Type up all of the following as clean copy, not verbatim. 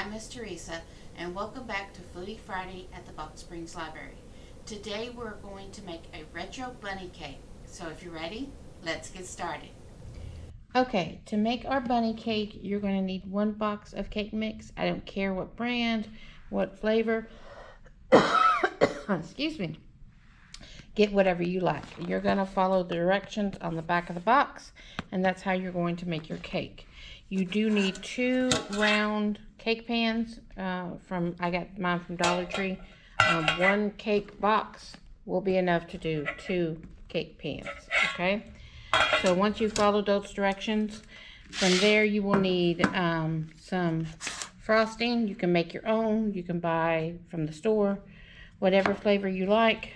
I'm Miss Teresa, and welcome back to Foodie Friday at the Box Springs Library. Today we're going to make a retro bunny cake. So if you're ready, let's get started. Okay, to make our bunny cake, you're going to need 1 box of cake mix. I don't care what brand, what flavor. Excuse me. Get whatever you like. You're going to follow the directions on the back of the box, and that's how you're going to make your cake. You do need 2 round cake pans. I got mine from Dollar Tree. 1 cake box will be enough to do 2 cake pans. Okay. So once you follow those directions, from there you will need some frosting. You can make your own. You can buy from the store, whatever flavor you like.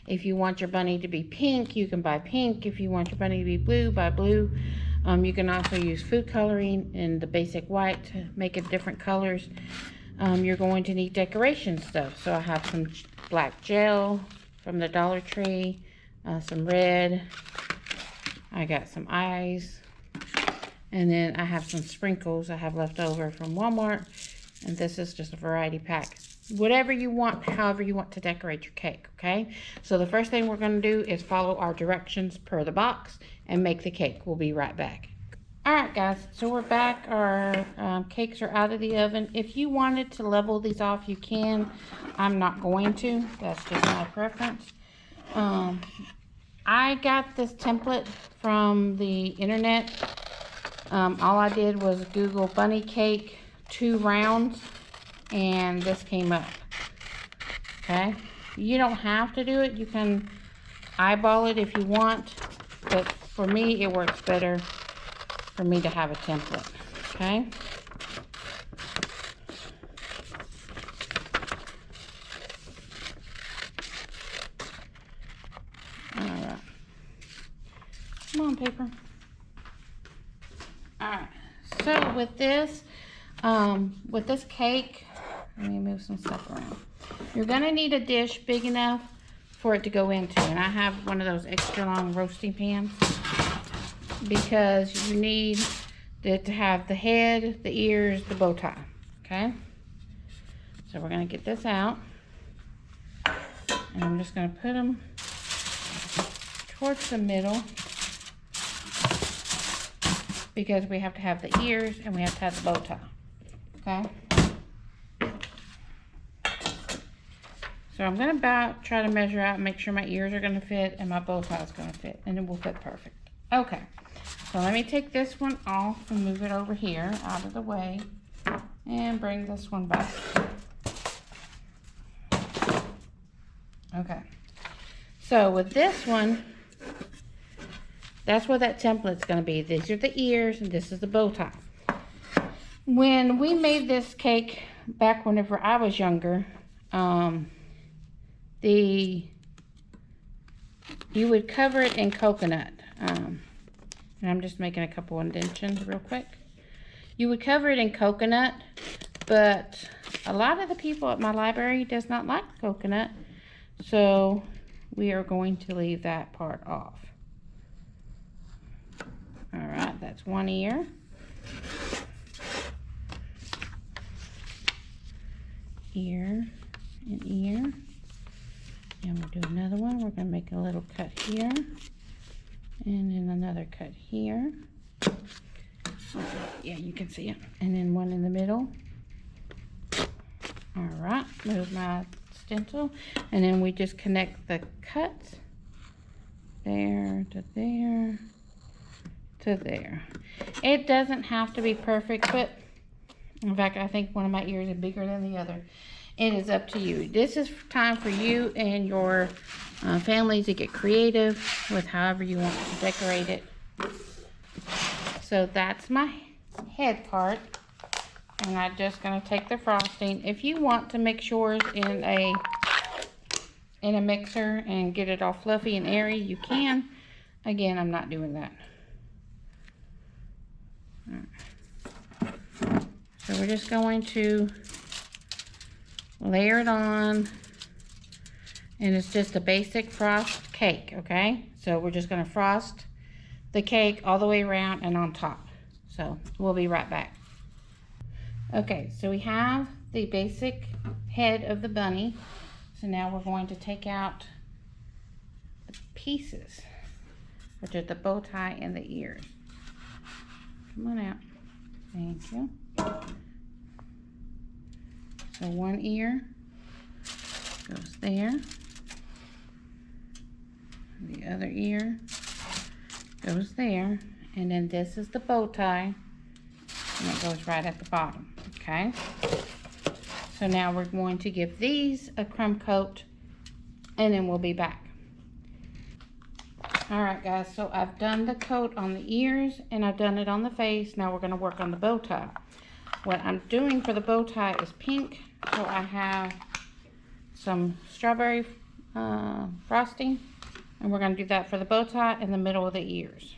If you want your bunny to be pink, you can buy pink. If you want your bunny to be blue, buy blue. You can also use food coloring in the basic white to make it different colors. You're going to need decoration stuff. So I have some black gel from the Dollar Tree, some red. I got some eyes. And then I have some sprinkles I have left over from Walmart. And this is just a variety pack. Whatever you want, however you want to decorate your cake, okay? So the first thing we're going to do is follow our directions per the box and make the cake. We'll be right back. Alright guys, so we're back. Our cakes are out of the oven. If you wanted to level these off, you can. I'm not going to. That's just my preference. I got this template from the internet. All I did was Google bunny cake 2 rounds. And this came up. Okay, you don't have to do it. You can eyeball it if you want, but for me it works better for me to have a template. Okay, all right, come on, paper. All right, so with this cake, let me move some stuff around. You're going to need a dish big enough for it to go into. And I have one of those extra long roasting pans because you need it to have the head, the ears, the bow tie. Okay? So we're going to get this out. And I'm just going to put them towards the middle because we have to have the ears and we have to have the bow tie. Okay? So I'm going to try to measure out and make sure my ears are going to fit and my bow tie is going to fit, and it will fit perfect. Okay, so let me take this one off and move it over here out of the way and bring this one back. Okay, so with this one, that's what that template's going to be. These are the ears and this is the bow tie. When we made this cake back whenever I was younger, you would cover it in coconut. And I'm just making a couple indentions real quick. You would cover it in coconut, but a lot of the people at my library does not like coconut, so we are going to leave that part off. All right, that's one ear. Ear and ear. And we'll do another one. We're going to make a little cut here. And then another cut here. Yeah, you can see it. And then one in the middle. Alright, move my stencil. And then we just connect the cuts. There to there to there. It doesn't have to be perfect, but in fact, I think one of my ears is bigger than the other. It is up to you. This is time for you and your family to get creative with however you want to decorate it. So that's my head part. And I'm just going to take the frosting. If you want to mix yours in a mixer and get it all fluffy and airy, you can. Again, I'm not doing that. So we're just going to layer it on, and it's just a basic frost cake, okay? So we're just going to frost the cake all the way around and on top. So we'll be right back. Okay, so we have the basic head of the bunny. So now we're going to take out the pieces, which are the bow tie and the ears. Come on out. Thank you. So one ear goes there. The other ear goes there. And then this is the bow tie. And it goes right at the bottom. Okay? So now we're going to give these a crumb coat. And then we'll be back. Alright guys, so I've done the coat on the ears and I've done it on the face. Now we're going to work on the bow tie. What I'm doing for the bow tie is pink. So I have some strawberry frosting. And we're going to do that for the bow tie in the middle of the ears.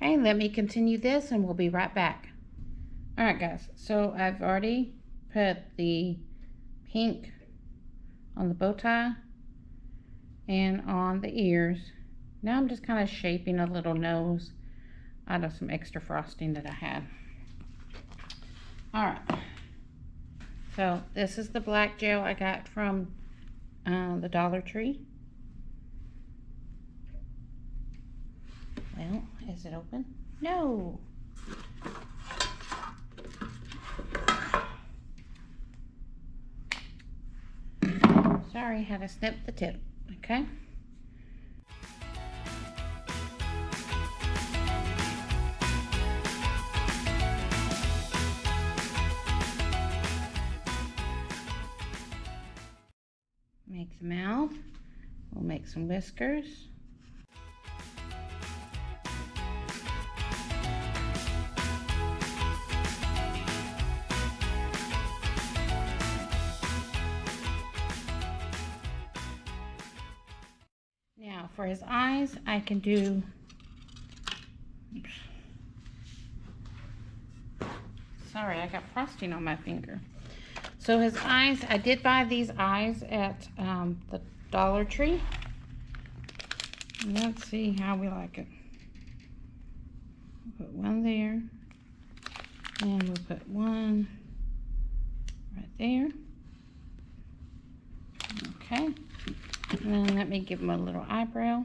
Okay, let me continue this and we'll be right back. Alright guys, so I've already put the pink on the bow tie and on the ears. Now I'm just kind of shaping a little nose out of some extra frosting that I had. Alright, so this is the black gel I got from the Dollar Tree. Well, is it open? No. Sorry, had to snip the tip. Okay. Make the mouth. We'll make some whiskers. Now for his eyes, I can do, sorry, I got frosting on my finger. So his eyes, I did buy these eyes at the Dollar Tree. Let's see how we like it. We'll put one there, and we'll put one right there. Okay. And then let me give him a little eyebrow.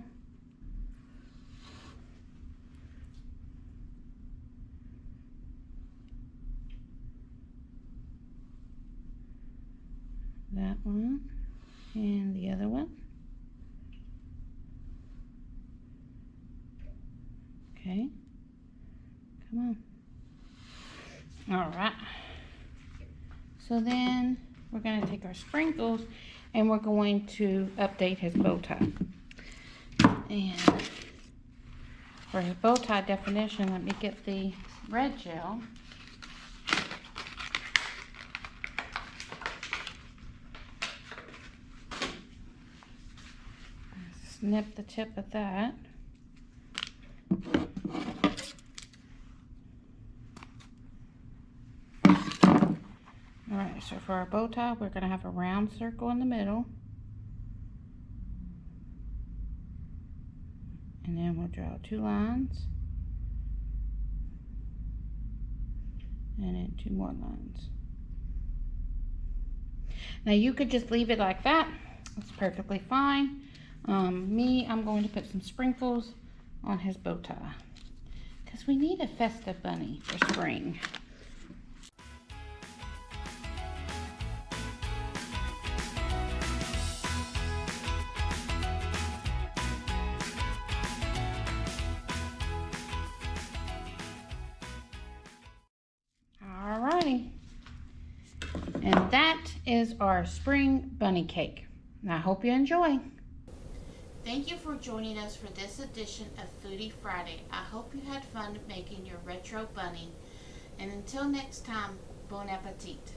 That one and the other one. Okay. Come on. All right. So then we're going to take our sprinkles and we're going to update his bow tie. And for his bow tie definition, let me get the red gel. Snip the tip of that. Alright, so for our bow tie, we're going to have a round circle in the middle. And then we'll draw 2 lines. And then 2 more lines. Now you could just leave it like that. It's perfectly fine. I'm going to put some sprinkles on his bow tie. Because we need a festive bunny for spring. Alrighty. And that is our spring bunny cake. And I hope you enjoy. Thank you for joining us for this edition of Foodie Friday. I hope you had fun making your retro bunny. And until next time, bon appetit.